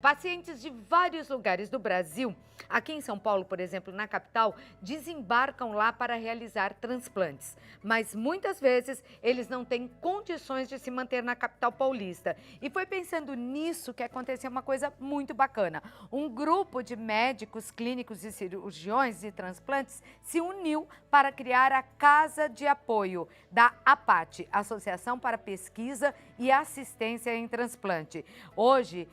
Pacientes de vários lugares do Brasil, aqui em São Paulo, por exemplo, na capital, desembarcam lá para realizar transplantes. Mas muitas vezes eles não têm condições de se manter na capital paulista. E foi pensando nisso que aconteceu uma coisa muito bacana. Um grupo de médicos, clínicos e cirurgiões de transplantes se uniu para criar a Casa de Apoio da APAT, Associação para Pesquisa e Assistência em Transplante. Hoje,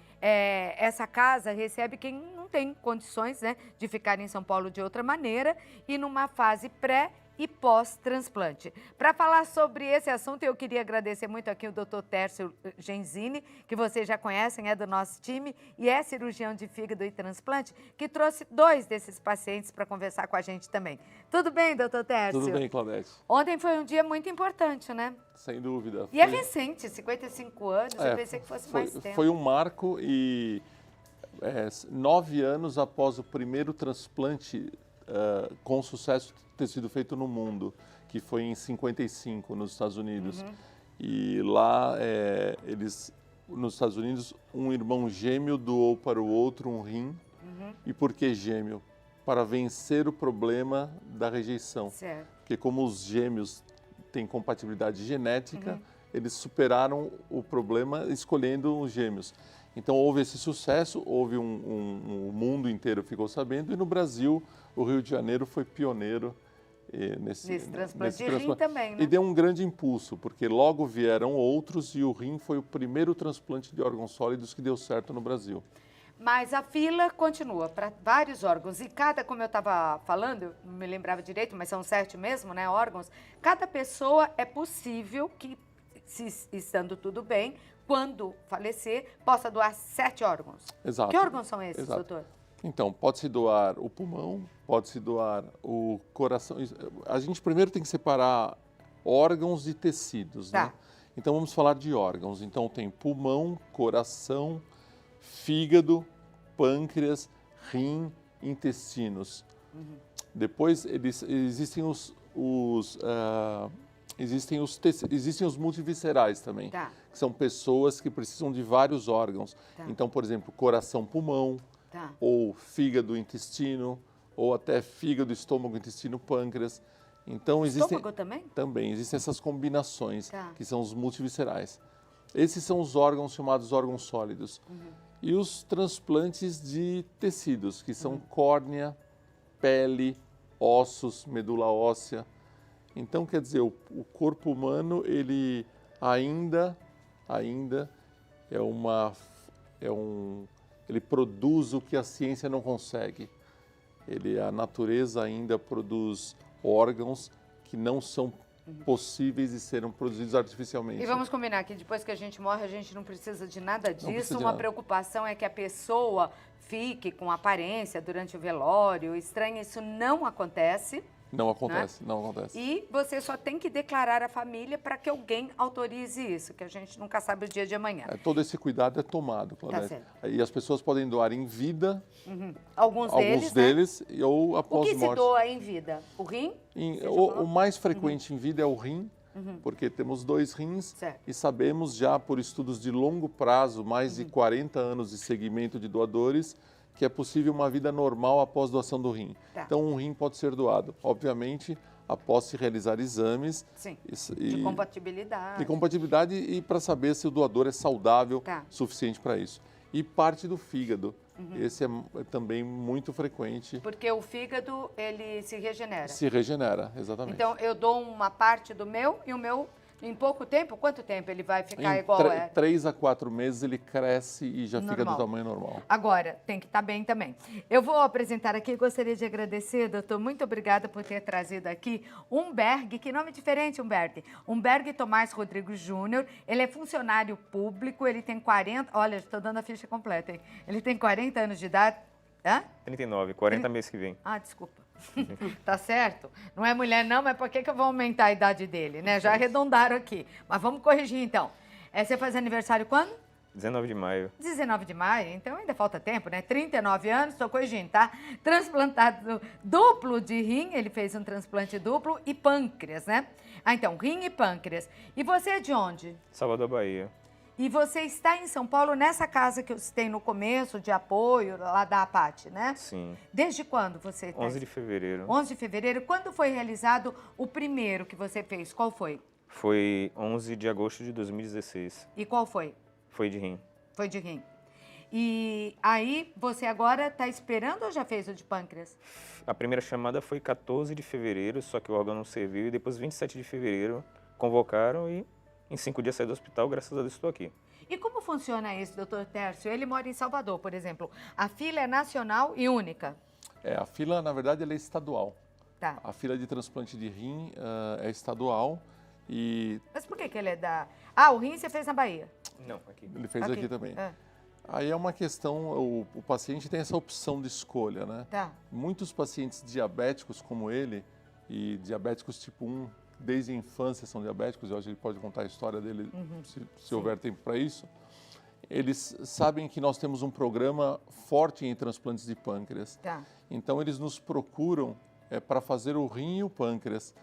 essa casa recebe quem não tem condições, né, de ficar em São Paulo de outra maneira e numa fase pré e pós-transplante. Para falar sobre esse assunto, eu queria agradecer muito aqui o Dr. Tércio Genzini, que vocês já conhecem, é do nosso time e é cirurgião de fígado e transplante, que trouxe 2 desses pacientes para conversar com a gente também. Tudo bem, doutor Tércio? Tudo bem, Claudete. Ontem foi um dia muito importante, né? Sem dúvida. E é recente, 55 anos, eu pensei que fosse mais tempo. Foi um marco e 9 anos após o primeiro transplante com sucesso ter sido feito no mundo, que foi em 55, nos Estados Unidos. E lá, nos Estados Unidos, um irmão gêmeo doou para o outro um rim. E por que gêmeo? Para vencer o problema da rejeição. Certo. Porque como os gêmeos têm compatibilidade genética, eles superaram o problema escolhendo os gêmeos. Então houve esse sucesso, houve o mundo inteiro ficou sabendo, e no Brasil, o Rio de Janeiro foi pioneiro nesse transplante de rim também, né? E deu um grande impulso, porque logo vieram outros e o rim foi o primeiro transplante de órgãos sólidos que deu certo no Brasil. Mas a fila continua para vários órgãos e como eu estava falando, não me lembrava direito, mas são 7 mesmo, né, órgãos. Cada pessoa é possível que, estando tudo bem, quando falecer, possa doar 7 órgãos. Exato. Que órgãos são esses, Exato. doutor? Então, pode-se doar o pulmão, pode-se doar o coração. A gente primeiro tem que separar órgãos e tecidos, né? Então, vamos falar de órgãos. Então, tem pulmão, coração, fígado, pâncreas, rim, intestinos. Depois, existem os multiviscerais também, que são pessoas que precisam de vários órgãos. Então, por exemplo, coração, pulmão, ou fígado, intestino, ou até fígado, estômago, intestino, pâncreas. Então, Estômago também? Também existem essas combinações, que são os multiviscerais. Esses são os órgãos chamados órgãos sólidos. E os transplantes de tecidos, que são córnea, pele, ossos, medula óssea. Então, quer dizer, o corpo humano, ele ainda ele produz o que a ciência não consegue. A natureza ainda produz órgãos que não são possíveis de serem produzidos artificialmente. E vamos combinar que depois que a gente morre, a gente não precisa de nada disso. Uma preocupação é que a pessoa fique com aparência durante o velório. Estranho, isso não acontece. Não acontece, não acontece. E você só tem que declarar à família para que alguém autorize isso, que a gente nunca sabe o dia de amanhã. Todo esse cuidado é tomado, Claudete. E as pessoas podem doar em vida, alguns deles né? Ou após morte. O que se doa em vida? O rim? O mais frequente em vida é o rim, porque temos 2 rins e sabemos já por estudos de longo prazo, mais de 40 anos de segmento de doadores, que é possível uma vida normal após doação do rim. Então, um rim pode ser doado, obviamente, após se realizar exames. De compatibilidade. De compatibilidade e para saber se o doador é saudável suficiente para isso. E parte do fígado. Esse é também muito frequente. Porque o fígado, ele se regenera. Se regenera, exatamente. Então, eu dou uma parte do meu e o meu... Em pouco tempo? Quanto tempo ele vai ficar igual? 3 a 4 meses ele cresce e já fica do tamanho normal. Agora, tem que estar bem também. Eu vou apresentar aqui, gostaria de agradecer, doutor, muito obrigada por ter trazido aqui Humberg, que nome diferente, Humberg? Humberg Tomás Rodrigues Júnior, ele é funcionário público, ele tem 40, olha, estou dando a ficha completa, hein? Ele tem 40 anos de idade. 39, 40 mês que vem. Desculpa. Tá certo? Não é mulher não, mas por que eu vou aumentar a idade dele, né? Já arredondaram aqui. Mas vamos corrigir então. Você faz aniversário quando? 19 de maio. 19 de maio, então ainda falta tempo, né? 39 anos, estou corrigindo, tá? Transplantado duplo de rim, ele fez um transplante duplo e pâncreas, né? Então, rim e pâncreas. E você é de onde? Salvador, Bahia. E você está em São Paulo nessa casa que eu citei no começo, de apoio, lá da APAT, né? Sim. Desde quando você está? 11 de fevereiro. 11 de fevereiro. Quando foi realizado o primeiro que você fez? Qual foi? Foi 11 de agosto de 2016. E qual foi? Foi de rim. Foi de rim. E aí, você agora está esperando ou já fez o de pâncreas? A primeira chamada foi 14 de fevereiro, só que o órgão não serviu. E depois, 27 de fevereiro, convocaram e em 5 dias saí do hospital. Graças a Deus estou aqui. E como funciona isso, doutor Tércio? Ele mora em Salvador, por exemplo. A fila é nacional e única. A fila, na verdade, ela é estadual. Tá. A fila de transplante de rim é estadual e... Mas por que ele é da... Ah, o rim você fez na Bahia. Não, aqui. Ele fez aqui também. Aí é uma questão, o paciente tem essa opção de escolha, né? Tá. Muitos pacientes diabéticos como ele, e diabéticos tipo 1, desde a infância são diabéticos, eu acho que ele pode contar a história dele se houver tempo para isso. Eles sabem que nós temos um programa forte em transplantes de pâncreas. Tá. Então eles nos procuram para fazer o rim e o pâncreas.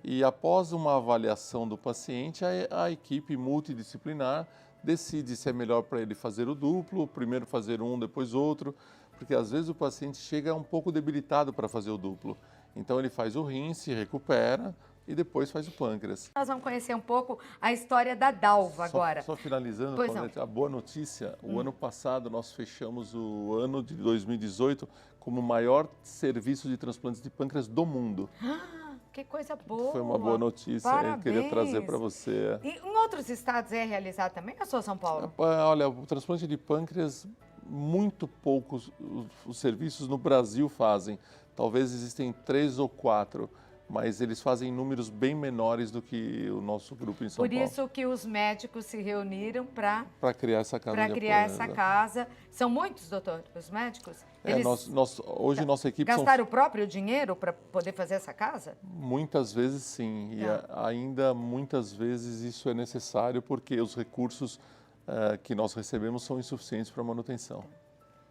E após uma avaliação do paciente, a equipe multidisciplinar decide se é melhor para ele fazer o duplo, primeiro fazer um, depois outro, porque às vezes o paciente chega um pouco debilitado para fazer o duplo. Então ele faz o rim, se recupera e depois faz o pâncreas. Nós vamos conhecer um pouco a história da Dalva agora. Só finalizando, Pois Paulette, a boa notícia, o ano passado nós fechamos o ano de 2018 como o maior serviço de transplantes de pâncreas do mundo. Que coisa boa. Foi uma boa notícia, eu queria trazer para você. E em outros estados é realizado também ou só São Paulo? Olha, o transplante de pâncreas, muito poucos os serviços no Brasil fazem. Talvez existem 3 ou 4, mas eles fazem números bem menores do que o nosso grupo em São Paulo. Por isso que os médicos se reuniram para criar essa casa. Para criar essa casa. São muitos, doutor, os médicos? Eles hoje nossa equipe gastaram o próprio dinheiro para poder fazer essa casa? Muitas vezes sim, e ainda muitas vezes isso é necessário porque os recursos que nós recebemos são insuficientes para manutenção.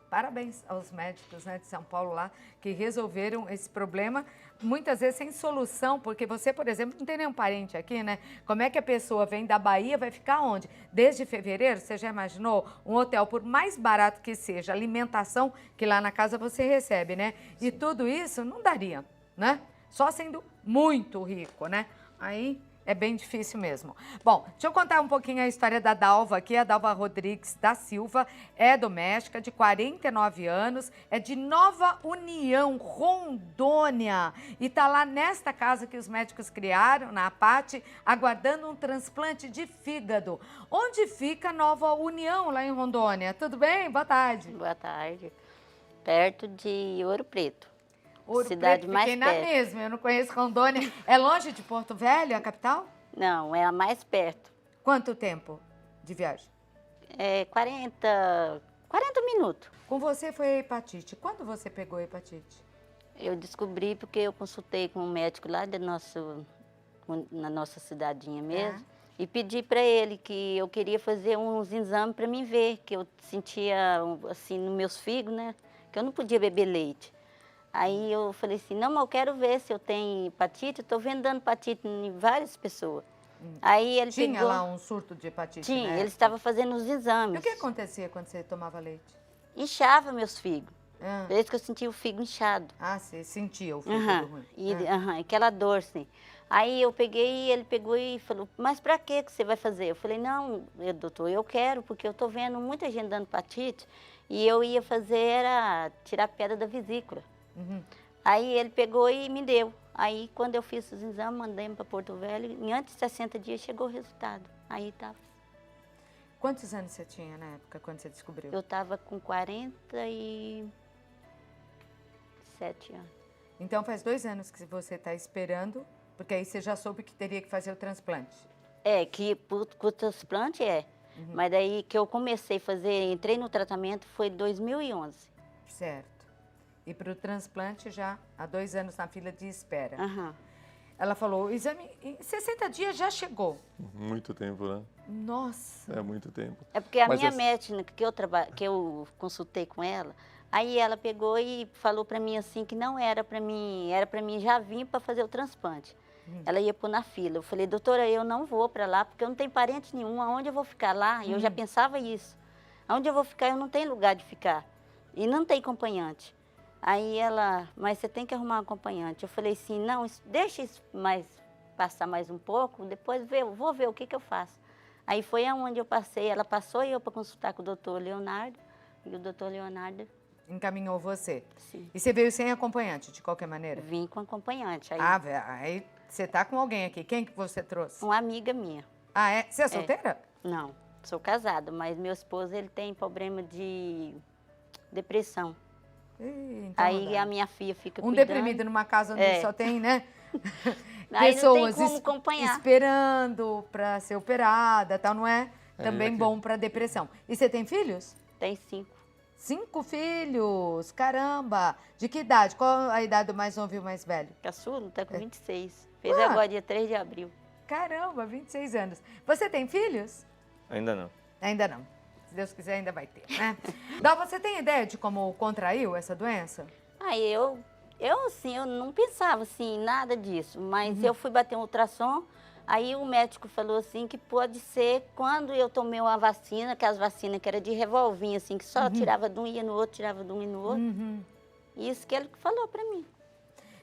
Parabéns aos médicos, né, de São Paulo lá, que resolveram esse problema, muitas vezes sem solução, porque você, por exemplo, não tem nenhum parente aqui, né? Como é que a pessoa vem da Bahia, vai ficar onde? Desde fevereiro, você já imaginou? Um hotel, por mais barato que seja, alimentação que lá na casa você recebe, né? Sim. E tudo isso não daria, né? Só sendo muito rico, né? Aí é bem difícil mesmo. Bom, deixa eu contar um pouquinho a história da Dalva aqui. A Dalva Rodrigues da Silva é doméstica, de 49 anos, é de Nova União, Rondônia. E está lá nesta casa que os médicos criaram, na APAT, aguardando um transplante de fígado. Onde fica Nova União, lá em Rondônia? Tudo bem? Boa tarde. Boa tarde. Perto de Ouro Preto. Ouro cidade Preto, mais fiquei perto. na mesma, eu não conheço Rondônia. É longe de Porto Velho, a capital? Não, é a mais perto. Quanto tempo de viagem? É 40 minutos. Com você foi a hepatite. Quando você pegou a hepatite? Eu descobri porque eu consultei com um médico lá na nossa cidadinha mesmo. E pedi para ele que eu queria fazer uns exames para mim ver, que eu sentia assim nos meus fígados, né? Que eu não podia beber leite. Aí eu falei assim, não, mas eu quero ver se eu tenho hepatite. Eu estou vendo dando hepatite em várias pessoas. Aí ele Tinha pegou... lá um surto de hepatite, Tinha, né? ele estava fazendo os exames. E o que acontecia quando você tomava leite? Inchava meus fígados. Ah. Desde que eu sentia o fígado inchado. Ah, você sentia o fígado ruim. Aquela dor, assim. Aí eu peguei, ele pegou e falou, mas pra que você vai fazer? Eu falei, não, doutor, eu quero, porque eu tô vendo muita gente dando hepatite e eu ia fazer, era tirar a pedra da vesícula. Aí ele pegou e me deu. Aí quando eu fiz os exames, mandei para Porto Velho, em antes de 60 dias chegou o resultado. Aí tava. Quantos anos você tinha na época, quando você descobriu? Eu tava com 47 anos. Então faz 2 anos que você está esperando, porque aí você já soube que teria que fazer o transplante. É, que o transplante mas daí que eu comecei a fazer, entrei no tratamento, foi em 2011. Certo. E para o transplante já há 2 anos na fila de espera. Ela falou, o exame em 60 dias já chegou. Muito tempo, né? Nossa. É muito tempo. É porque a minha médica que eu consultei com ela, aí ela pegou e falou para mim assim que não era para mim, era para mim já vir para fazer o transplante. ela ia pôr na fila. Eu falei, doutora, eu não vou para lá, porque eu não tenho parente nenhum, aonde eu vou ficar lá? E eu já pensava isso. Aonde eu vou ficar, eu não tenho lugar de ficar. E não tem acompanhante. Aí ela, mas você tem que arrumar um acompanhante. Eu falei assim, não, deixa isso passar mais um pouco, depois vou ver o que eu faço. Aí foi aonde eu passei, ela passou eu para consultar com o doutor Leonardo, e o doutor Leonardo... Encaminhou você. Sim. E você veio sem acompanhante, de qualquer maneira? Vim com acompanhante. Aí, Aí você tá com alguém aqui. Quem que você trouxe? uma amiga minha. Ah, é? Você é solteira? Não, sou casada, mas meu esposo ele tem problema de depressão. Ih, então Aí não dá. a minha filha fica Um cuidando. deprimido numa casa onde É. só tem, né? Aí Pessoas não tem como acompanhar. esperando para ser operada, tal, não é? Também aqui. bom para depressão. E você tem filhos? Tem 5. 5 filhos, caramba! De que idade? Qual a idade do mais novo e o mais velho? Caçulo tá com 26. Fez Ah. agora dia 3 de abril. Caramba, 26 anos. Você tem filhos? Ainda não. Ainda não. Se Deus quiser, ainda vai ter, né? Dá, você tem ideia de como contraiu essa doença? Aí eu assim, eu não pensava assim, nada disso. Mas eu fui bater um ultrassom, aí o médico falou assim que pode ser quando eu tomei uma vacina, que as vacinas que era de revolvinho, assim, que só tirava de um e ia no outro, tirava de um e no outro. Isso que ele falou pra mim.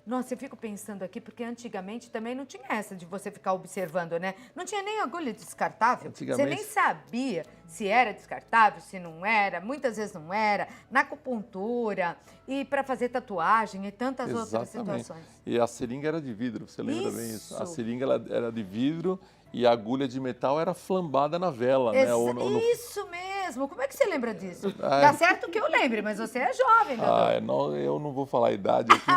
Nossa, eu fico pensando aqui, porque antigamente também não tinha essa de você ficar observando, né? Não tinha nem agulha descartável. Você Antigamente- nem sabia se era descartável, se não era. Muitas vezes não era. Na acupuntura e para fazer tatuagem e tantas outras Exatamente. situações. E a seringa era de vidro, você lembra bem isso? A Isso. seringa era de vidro e a agulha de metal era flambada na vela, né? Ou Isso mesmo. Como é que você lembra disso? Ah, Tá certo que eu lembre, mas você é jovem, doutor. Eu não vou falar a idade aqui,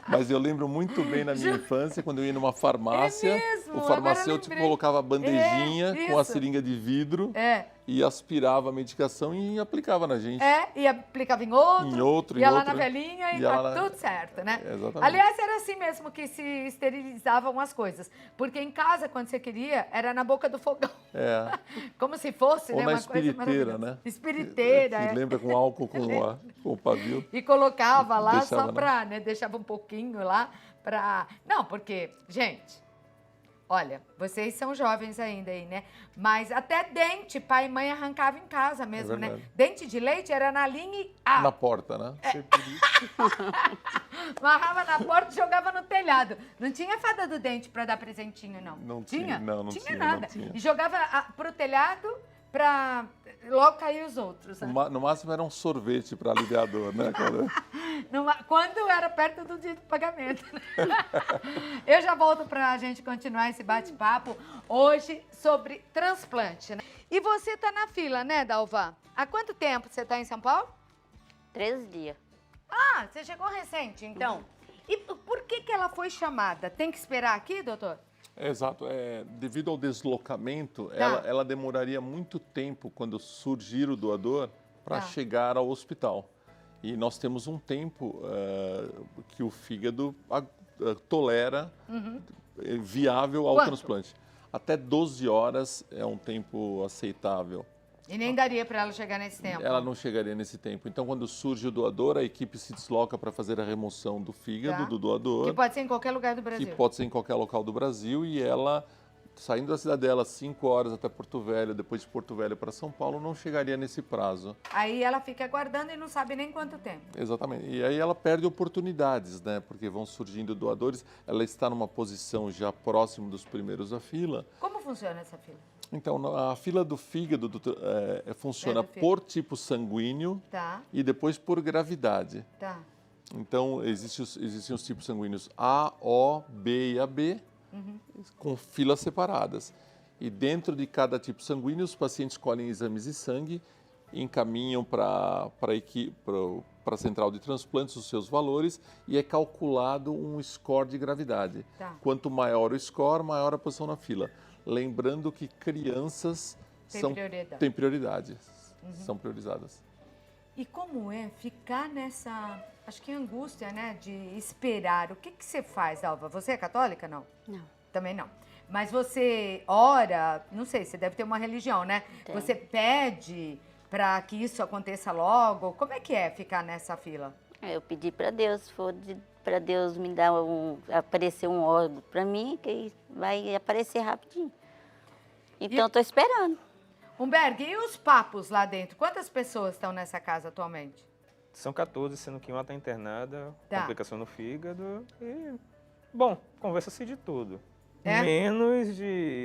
mas eu lembro muito bem na minha infância, quando eu ia numa farmácia, É mesmo, o agora farmacêutico lembrei. colocava a bandejinha com a isso. seringa de vidro É. e aspirava a medicação e aplicava na gente. E aplicava em outro. Em outro, em ia lá outro. na velhinha e Ia tá lá na- tudo certo, né? Exatamente. Aliás, era assim mesmo que se esterilizavam as coisas. Porque em casa, quando você queria, era na boca do fogão. É. Como se fosse, Ou né? na Uma coisa espiriteira, maravilhosa. né? Espiriteira, Que é. lembra com álcool com o pavio. E colocava lá Deixava, só né? pra, né? Deixava um pouquinho lá pra... Não, porque, gente, olha, vocês são jovens ainda aí, né? Mas até dente, pai e mãe arrancava em casa mesmo, né? verdade. Dente de leite era na linha e... Na porta, né? Amarrava na porta e jogava no telhado. Não tinha fada do dente pra dar presentinho, não. Não tinha, não tinha, nada. não tinha. E jogava pro telhado pra logo cair os outros. Né? No máximo era um sorvete para aliviar a dor, né? Quando era perto do dia do pagamento. Né? Eu já volto pra gente continuar esse bate-papo hoje sobre transplante. Né? E você tá na fila, né, Dalva? Há quanto tempo você tá em São Paulo? 13 dias. Ah, você chegou recente, então. E por que ela foi chamada? Tem que esperar aqui, doutor? Exato. Devido ao deslocamento, Tá. ela demoraria muito tempo quando surgir o doador para Tá. chegar ao hospital. E nós temos um tempo que o fígado tolera viável ao Quanto? transplante. Até 12 horas é um tempo aceitável. E nem daria para ela chegar nesse tempo. Ela não chegaria nesse tempo. Então, quando surge o doador, a equipe se desloca para fazer a remoção do fígado Tá. do doador. Que pode ser em qualquer lugar do Que Brasil. pode ser em qualquer local do Brasil, e ela, saindo da cidade dela 5 horas até Porto Velho, depois de Porto Velho para São Paulo, não chegaria nesse prazo. Aí ela fica aguardando e não sabe nem quanto tempo. Exatamente. E aí ela perde oportunidades, né? Porque vão surgindo doadores, ela está numa posição já próximo dos primeiros da fila. Como funciona essa fila? Então, a fila do fígado funciona do fígado. por tipo sanguíneo Tá, e depois por gravidade. tá. Então, existem os tipos sanguíneos A, O, B e AB, com filas separadas. E dentro de cada tipo sanguíneo, os pacientes colhem exames de sangue, encaminham para a central de transplantes os seus valores e é calculado um score de gravidade. Tá. Quanto maior o score, maior a posição na fila. Lembrando que crianças Tem prioridade. têm prioridade, são priorizadas. E como é ficar nessa, acho que angústia, né, de esperar? O que você faz, Dalva? Você é católica, não? Não. Também não. Mas você ora, não sei, você deve ter uma religião, né? Tenho. Você pede para que isso aconteça logo? Como é que é ficar nessa fila? Eu pedi para Deus, se for para Deus me dar aparecer um órgão para mim, que vai aparecer rapidinho. Então, estou esperando. Humberg, e os papos lá dentro? Quantas pessoas estão nessa casa atualmente? São 14, sendo que uma está internada, Tá. complicação no fígado e... Bom, conversa-se de tudo. É? Menos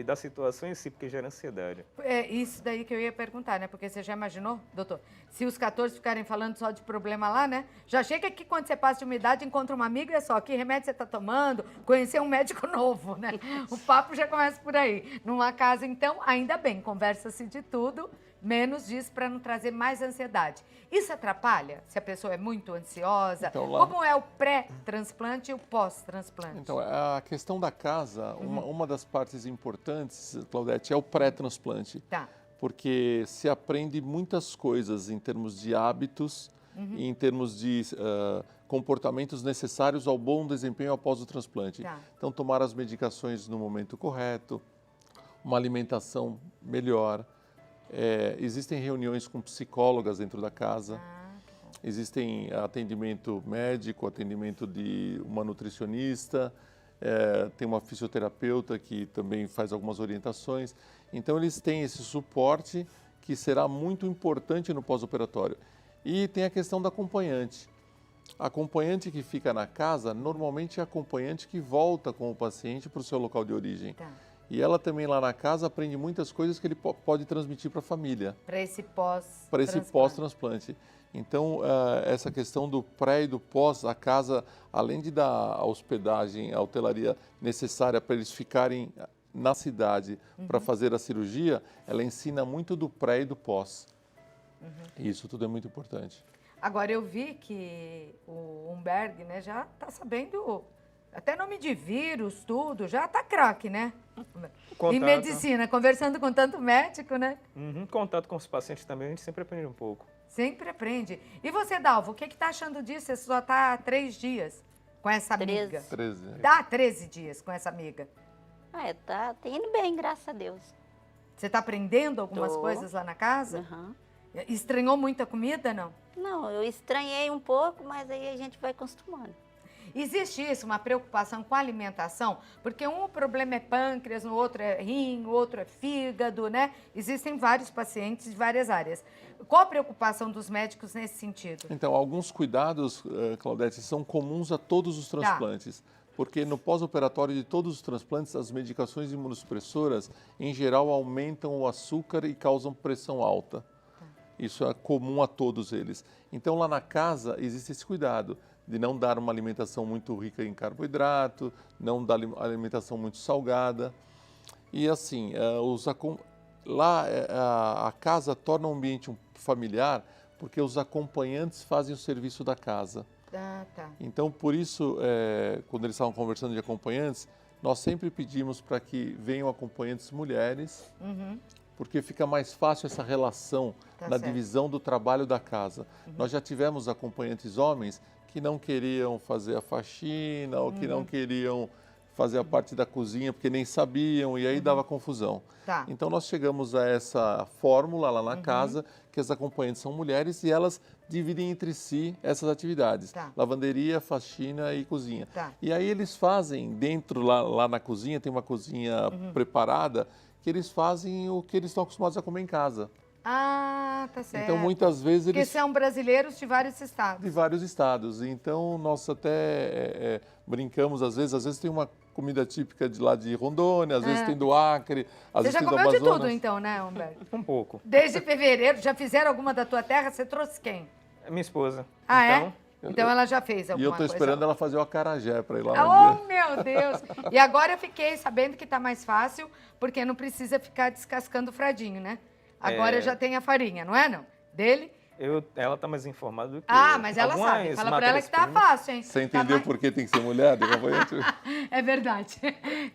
da situação em si, porque gera ansiedade. É isso daí que eu ia perguntar, né? Porque você já imaginou, doutor? Se os 14 ficarem falando só de problema lá, né? Já chega aqui quando você passa de uma idade, encontra uma amiga, é só que remédio você tá tomando, conhecer um médico novo, né? O papo já começa por aí. Numa casa, então, ainda bem, conversa-se de tudo, menos disso para não trazer mais ansiedade. Isso atrapalha se a pessoa é muito ansiosa? Então, lá- Como é o pré-transplante e o pós-transplante? Então, a questão da casa, uma das partes importantes, Claudete, é o pré-transplante. Tá. Porque se aprende muitas coisas em termos de hábitos e em termos de comportamentos necessários ao bom desempenho após o transplante. Tá. Então, tomar as medicações no momento correto, uma alimentação melhor. Existem reuniões com psicólogas dentro da casa. Existem atendimento médico, atendimento de uma nutricionista, tem uma fisioterapeuta que também faz algumas orientações. Então, eles têm esse suporte que será muito importante no pós-operatório. E tem a questão da acompanhante. A acompanhante que fica na casa, normalmente é a acompanhante que volta com o paciente para o seu local de origem. Tá. E ela também lá na casa aprende muitas coisas que ele pode transmitir para a família. Para esse pós-transplante. Para esse pós-transplante. Então, essa questão do pré e do pós, a casa, além de dar a hospedagem, a hotelaria necessária para eles ficarem na cidade para fazer a cirurgia, ela ensina muito do pré e do pós. E isso tudo é muito importante. Agora, eu vi que o Humberg, né, já está sabendo até nome de vírus, tudo, já está craque, né? Em Contato. medicina, conversando com tanto médico, né? Contato com os pacientes também, a gente sempre aprende um pouco. Sempre aprende. E você, Dalvo, o que está achando disso? Você só está há 3 dias com essa 13. amiga. 13. Dá 13 dias com essa amiga. Tá indo bem, graças a Deus. Você está aprendendo algumas Tô. coisas lá na casa? Aham. Estranhou muita comida, não? Não, eu estranhei um pouco, mas aí a gente vai acostumando. Existe isso, uma preocupação com a alimentação? Porque um problema é pâncreas, no outro é rim, o outro é fígado, né? Existem vários pacientes de várias áreas. Qual a preocupação dos médicos nesse sentido? Então, alguns cuidados, Claudete, são comuns a todos os transplantes. Porque no pós-operatório de todos os transplantes, as medicações imunossupressoras, em geral, aumentam o açúcar e causam pressão alta. Isso é comum a todos eles. Então, lá na casa, existe esse cuidado de não dar uma alimentação muito rica em carboidrato, não dar alimentação muito salgada. E assim, a casa torna um ambiente familiar porque os acompanhantes fazem o serviço da casa. Tá. Então, por isso, quando eles estavam conversando de acompanhantes, nós sempre pedimos para que venham acompanhantes mulheres, porque fica mais fácil essa relação Tá na certo. divisão do trabalho da casa. Nós já tivemos acompanhantes homens que não queriam fazer a faxina ou que não queriam fazer a parte da cozinha porque nem sabiam e aí dava confusão. Tá. Então nós chegamos a essa fórmula lá na casa que as acompanhantes são mulheres e elas dividem entre si essas atividades. Tá. Lavanderia, faxina e cozinha. Tá. E aí eles fazem dentro lá na cozinha, tem uma cozinha preparada que eles fazem o que eles estão acostumados a comer em casa. Ah, tá certo. Então muitas vezes Porque eles são brasileiros de vários de estados. vários estados. Então, nós até brincamos, às vezes tem uma comida típica de lá de Rondônia, às vezes tem do Acre, às Você vezes já tem do comeu de Amazonas. tudo, então, né, Humberto? Um pouco. Desde fevereiro, já fizeram alguma da tua terra? Você trouxe quem? É minha esposa. Ah, então, é? Então ela já fez E alguma eu coisa. estou esperando ela fazer o acarajé para ir lá um dia. Oh, meu Deus! E agora eu fiquei sabendo que tá mais fácil, porque não precisa ficar descascando o fradinho, né? Agora já tem a farinha, não é, não? Dele? Ela tá mais informada do que Ah, eu. mas ela sabe. Algumas Fala pra ela que tá matérias-primas- fácil, hein? Você Tá entendeu mais- por que tem que ser mulher de acompanhante? É verdade.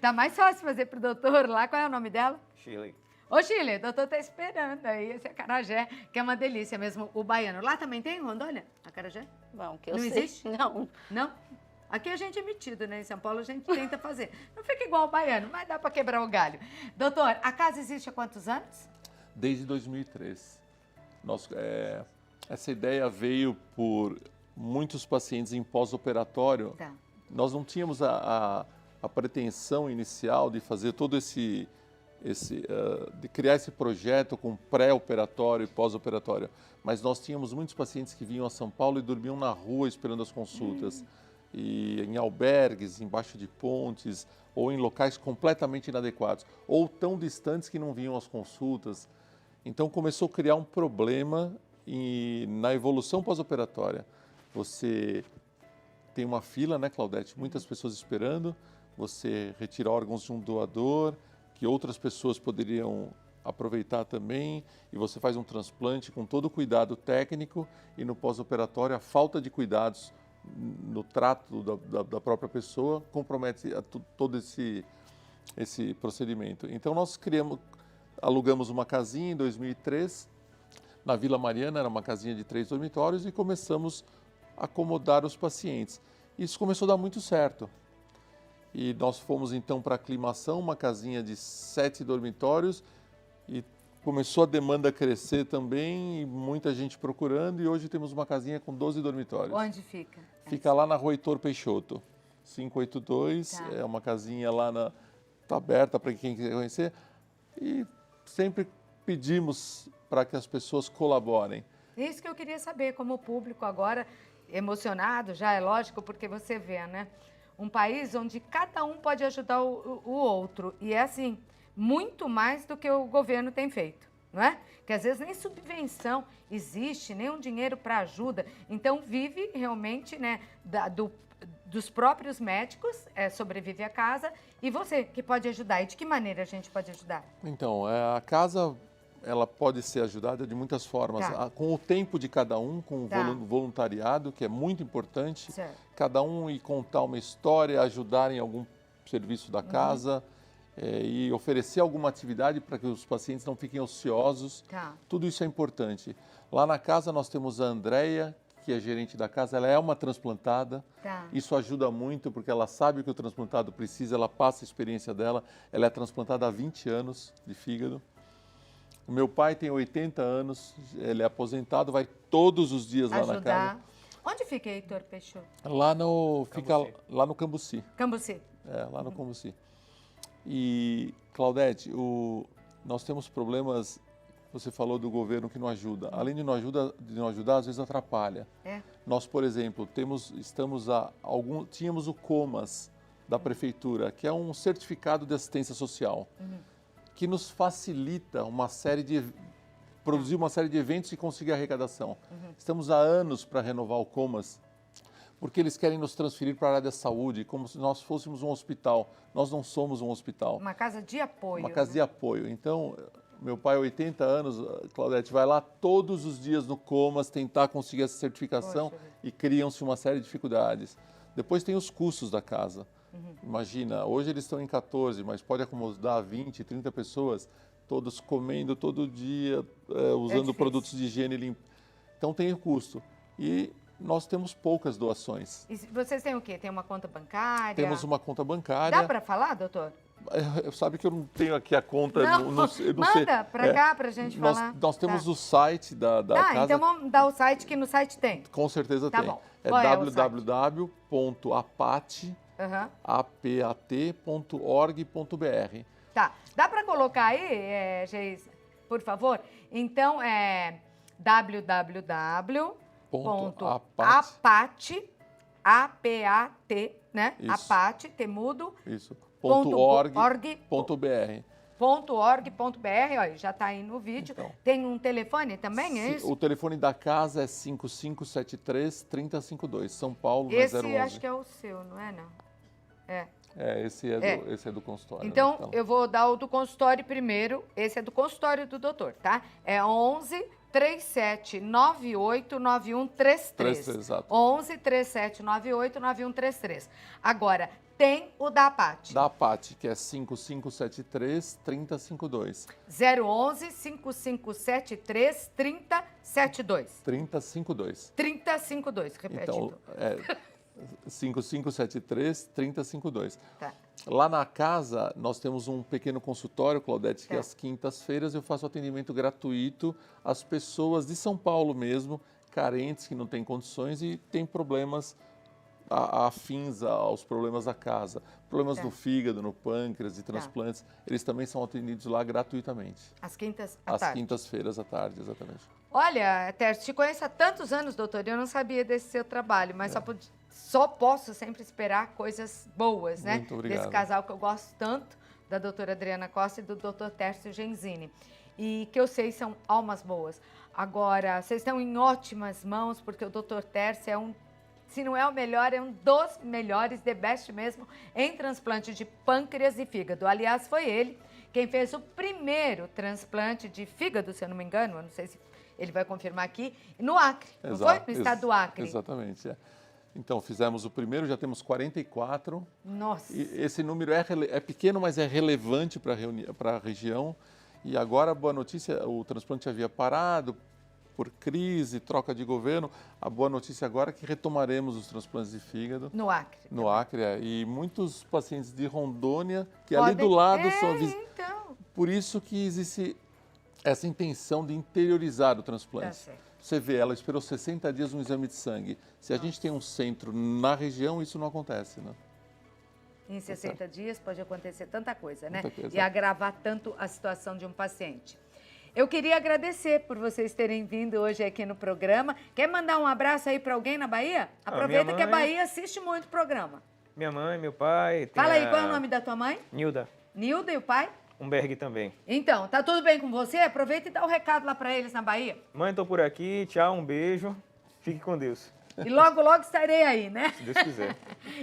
Tá mais fácil fazer pro doutor lá. Qual é o nome dela? Chile. Ô, Chile, o doutor tá esperando aí esse acarajé, que é uma delícia mesmo, o baiano. Lá também tem, em Rondônia, acarajé? Bom, que eu Não sei. existe? Não. Não? Aqui a gente é metido, né? Em São Paulo a gente tenta fazer. Não fica igual o baiano, mas dá pra quebrar o galho. Doutor, a casa existe há quantos anos? Desde 2003. Essa ideia veio por muitos pacientes em pós-operatório. Tá. Nós não tínhamos a pretensão inicial de fazer todo de criar esse projeto com pré-operatório e pós-operatório, mas nós tínhamos muitos pacientes que vinham a São Paulo e dormiam na rua esperando as consultas, e em albergues, embaixo de pontes, ou em locais completamente inadequados, ou tão distantes que não vinham às consultas. Então começou a criar um problema na evolução pós-operatória. Você tem uma fila, né, Claudete? Muitas pessoas esperando, você retira órgãos de um doador, que outras pessoas poderiam aproveitar também, e você faz um transplante com todo o cuidado técnico, e no pós-operatório a falta de cuidados no trato da própria pessoa compromete todo esse procedimento. Então nós alugamos uma casinha em 2003, na Vila Mariana, era uma casinha de 3 dormitórios, e começamos a acomodar os pacientes. Isso começou a dar muito certo. E nós fomos então para a aclimação, uma casinha de 7 dormitórios, e começou a demanda a crescer também, e muita gente procurando, e hoje temos uma casinha com 12 dormitórios. Onde fica? Fica lá na Rua Heitor Peixoto, 582, Tá. é uma casinha lá tá aberta para quem quiser conhecer, e sempre pedimos para que as pessoas colaborem. Isso que eu queria saber, como público agora, emocionado, já é lógico, porque você vê, né? Um país onde cada um pode ajudar o outro. E é assim, muito mais do que o governo tem feito, não é? Que às vezes nem subvenção existe, nem um dinheiro para ajuda. Então vive realmente, né, dos próprios médicos, sobrevive a casa, e você que pode ajudar. E de que maneira a gente pode ajudar? Então, a casa, ela pode ser ajudada de muitas formas. Tá. Com o tempo de cada um, com o Tá. voluntariado, que é muito importante. Certo. Cada um ir contar uma história, ajudar em algum serviço da casa, e oferecer alguma atividade para que os pacientes não fiquem ociosos. Tá. Tudo isso é importante. Lá na casa nós temos a Andréia, que é gerente da casa, ela é uma transplantada. Tá. Isso ajuda muito porque ela sabe o que o transplantado precisa, ela passa a experiência dela. Ela é transplantada há 20 anos de fígado. O meu pai tem 80 anos, ele é aposentado, vai todos os dias lá na casa. Onde fica Heitor Peixoto? Fica lá no Cambuci. Cambuci. Lá no Cambuci. E, Claudete, nós temos problemas, você falou do governo que não ajuda. Além de não ajudar, às vezes atrapalha. Nós, por exemplo, tínhamos o COMAS da prefeitura, que é um certificado de assistência social, que nos facilita produzir uma série de eventos e conseguir arrecadação. Estamos há anos para renovar o COMAS, porque eles querem nos transferir para a área da saúde, como se nós fôssemos um hospital. Nós não somos um hospital. Uma casa de apoio. Uma casa de apoio. Então, meu pai, 80 anos, Claudete, vai lá todos os dias no COMAS tentar conseguir essa certificação. Poxa. E criam-se uma série de dificuldades. Depois tem os custos da casa. Imagina, hoje eles estão em 14, mas pode acomodar 20, 30 pessoas, todos comendo todo dia, usando difícil. produtos de higiene limpos. Então tem o custo. E nós temos poucas doações. E vocês têm o quê? Tem uma conta bancária? Temos uma conta bancária. Dá para falar, doutor? Sabe que eu não tenho aqui a conta. Não, eu não sei. manda para cá para a gente falar. Nós temos o site da casa. Então vamos dar o site, que no site tem. Com certeza Tá tem. bom. É Qual é o site? www.apat.org.br. Tá. Dá para colocar aí, Geis, por favor? Então é www.apat, né? Isso. Apat, temudo. Isso. .org.br. Olha, já está aí no vídeo. Então. Tem um telefone também, é isso? O telefone da casa é 5573-3052, São Paulo, Esse 011. acho que é o seu, não é, não? Esse é do consultório. Então, né? eu vou dar o do consultório primeiro. Esse é do consultório do doutor, tá? É 11 3798 9133. Exato. 11 3798 9133. Agora, tem o da APAT. Da APAT, que é 5573-3052. 011 5573 3072. 3052. 3052, repete. Então, 5573-3052. Tá. Lá na casa, nós temos um pequeno consultório, Claudete, que Tá. às quintas-feiras eu faço atendimento gratuito às pessoas de São Paulo mesmo, carentes, que não têm condições e têm problemas afins aos problemas da casa. Problemas Tá. no fígado, no pâncreas e transplantes, eles também são atendidos lá gratuitamente. Às quintas à Às tarde. quintas-feiras à tarde, exatamente. Olha, Tércio, te conheço há tantos anos, doutor, e eu não sabia desse seu trabalho, mas só posso sempre esperar coisas boas, né? Muito obrigado. Desse casal que eu gosto tanto, da doutora Adriana Costa e do doutor Tércio Genzini. E que eu sei são almas boas. Agora, vocês estão em ótimas mãos, porque o doutor Tércio é se não é o melhor, é um dos melhores, the best mesmo, em transplante de pâncreas e fígado. Aliás, foi ele quem fez o primeiro transplante de fígado, se eu não me engano, eu não sei se ele vai confirmar aqui, no Acre, não foi? No estado do Acre. Exatamente, é. Então, fizemos o primeiro, já temos 44. Nossa. E esse número é pequeno, mas é relevante para a região. E agora, a boa notícia, o transplante havia parado por crise, troca de governo. A boa notícia agora é que retomaremos os transplantes de fígado. No Acre. No Acre, e muitos pacientes de Rondônia, que ali do lado são... Então. Por isso que existe essa intenção de interiorizar o transplante. Tá certo. Você vê, ela esperou 60 dias no exame de sangue. Se a gente tem um centro na região, isso não acontece, né? Em 60 dias pode acontecer tanta coisa, né? Muita coisa. E agravar tanto a situação de um paciente. Eu queria agradecer por vocês terem vindo hoje aqui no programa. Quer mandar um abraço aí para alguém na Bahia? Aproveita minha que a mãe. Bahia assiste muito o programa. Minha mãe, meu pai. tem Fala aí, a qual é o nome da tua mãe? Nilda. Nilda e o pai? Umberg também. Então, tá tudo bem com você? Aproveita e dá um recado lá para eles na Bahia. Mãe, tô por aqui. Tchau, um beijo. Fique com Deus, E logo, logo estarei aí, né? se Deus quiser.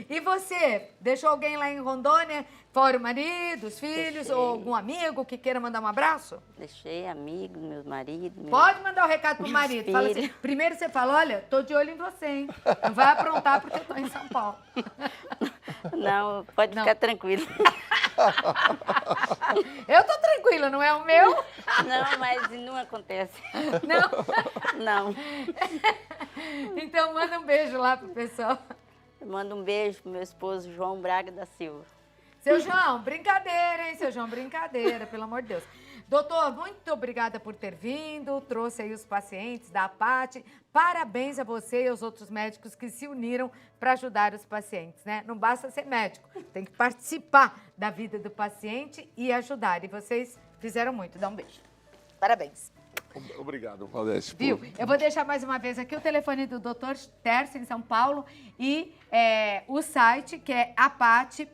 E você, deixou alguém lá em Rondônia, fora o marido, os filhos, Deixei. ou algum amigo que queira mandar um abraço? Deixei amigo, meu marido. Pode mandar o recado pro marido. Fala assim, Filho. primeiro você fala, olha, tô de olho em você, hein? Não vai aprontar porque eu tô em São Paulo. Não, pode Não. ficar tranquilo. Eu tô tranquila, não é o meu? Não, mas não acontece. Não? Não. Então manda um beijo lá pro pessoal. Eu mando um beijo pro meu esposo João Braga da Silva. Seu João, brincadeira, hein, seu João, brincadeira, pelo amor de Deus. Doutor, muito obrigada por ter vindo, trouxe aí os pacientes da APAT. Parabéns a você e aos outros médicos que se uniram para ajudar os pacientes, né? Não basta ser médico, tem que participar da vida do paciente e ajudar. E vocês fizeram muito. Dá um beijo. Parabéns. Obrigado, Valdete. Viu? Eu vou deixar mais uma vez aqui o telefone do Dr. Tércio, em São Paulo, e o site, que é APAT,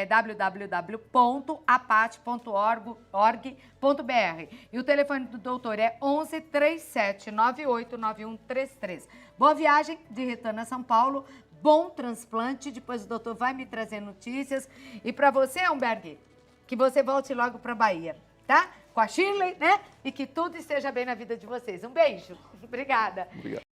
www.apat.org.br. E o telefone do doutor é 11 37 98 9133. Boa viagem de retorno a São Paulo, bom transplante, depois o doutor vai me trazer notícias. E para você, Humberg, que você volte logo para Bahia, tá? Com a Shirley, né? E que tudo esteja bem na vida de vocês. Um beijo. Obrigada. Obrigado.